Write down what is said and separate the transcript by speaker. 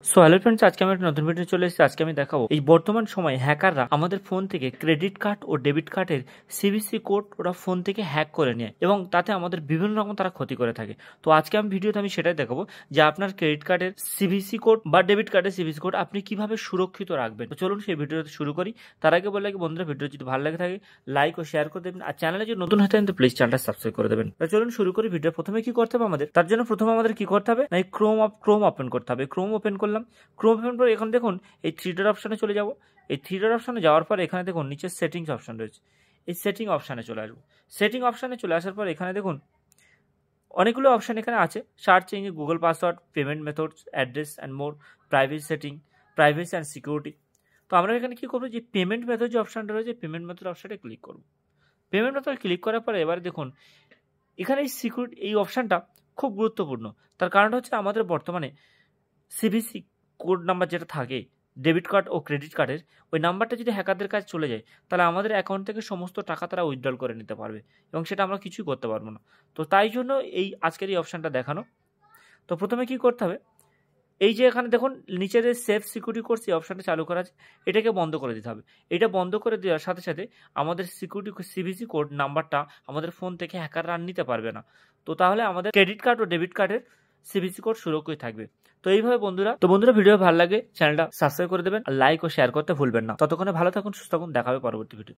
Speaker 1: So hello friends, আজকে আমি একটা নতুন ভিডিও চলে এসেছি। আজকে আমি দেখাবো এই বর্তমান সময়ে হ্যাকাররা আমাদের ফোন থেকে ক্রেডিট কার্ড ও ডেবিট কার্ডের সিভিসি কোড ওরা ফোন থেকে হ্যাক করে নেয় এবং তাতে আমাদের বিভিন্ন রকম তারা ক্ষতি করে থাকে। তো আজকে আমি ভিডিওতে সেটাই দেখাবো যে আপনার ক্রেডিট কার্ডের সিভিসি কোড বা ডেবিট কার্ডের সিভিসি কোড আপনি কিভাবে সুরক্ষিত রাখবেন। তো চলুন সেই ভিডিওটা শুরু করি। তার আগে বলে রাখি বন্ধুরা, ভিডিও যদি ভালো লাগে থাকে লাইক ও শেয়ার করে দেবেন, আর চ্যানেলে যদি নতুন হয়ে থাকেন তো প্লিজ চ্যানেলটা সাবস্ক্রাইব করে দেবেন। তো চলুন শুরু করি। ভিডিও প্রথমে কি করতে হবে আমাদের, তার জন্য প্রথমে আমাদের কি করতে হবে না, ক্রোম ওপেন করতে হবে। ক্রোম ওপেন করলাম। ক্রোম ওপেন করে এখন দেখুন এই থ্রি ডট অপশানে চলে যাব। এই থ্রি ডট অপশানে যাওয়ার পর এখানে দেখুন নিচে সেটিংস অপশান রয়েছে। এই সেটিং অপশানে চলে আসবো। সেটিং অপশানে চলে আসার পর এখানে দেখুন অনেকগুলো অপশান এখানে আছে। Search change, Google password, payment methods, address and more, privacy setting, privacy and security. তো আমরা এখানে কি করবো, যে পেমেন্ট মেথড যে অপশানটা রয়েছে পেমেন্ট মেথড অপশানে ক্লিক করবো। পেমেন্ট মেথড ক্লিক করার পরে এবার দেখুন এখানে এই সিকিউরিটি এই অপশানটা খুব গুরুত্বপূর্ণ। তার কারণটা হচ্ছে আমাদের বর্তমানে সিভিসি কোড নাম্বার যেটা থাকে ডেবিট কার্ড ও ক্রেডিট কার্ডের, ওই নাম্বারটা যদি হ্যাকারদের কাছে চলে যায় তাহলে আমাদের অ্যাকাউন্ট থেকে সমস্ত টাকা তারা উইথড্রল করে নিতে পারবে এবং সেটা আমরা কিছুই করতে পারবো না। তো তাই জন্য আজকের এই অপশানটা দেখানো। তো প্রথমে কি করতে হবে, এই যে এখানে দেখুন নিচে যে সেফ সিকিউরিটি কোর্স এই অপশানটা চালু করা আছে, এটাকে বন্ধ করে দিতে হবে। এটা বন্ধ করে দেওয়ার সাথে সাথে আমাদের সিকিউরিটি সিভিসি কোড নাম্বারটা আমাদের ফোন থেকে হ্যাকাররা আর নিতে পারবে না। তো তাহলে আমাদের ক্রেডিট কার্ড ও ডেবিট কার্ডের সিভিসি কোড সুরক্ষিত থাকবে। তো এইভাবে বন্ধুরা ভিডিও ভালো লাগে চ্যানেলটা সাবস্ক্রাইব করে দেবেন, আর লাইক ও শেয়ার করতে ভুলবেন না। ততক্ষণে ভালো থাকুন, সুস্থ থাকুন, দেখা হবে পরবর্তী ভিডিও।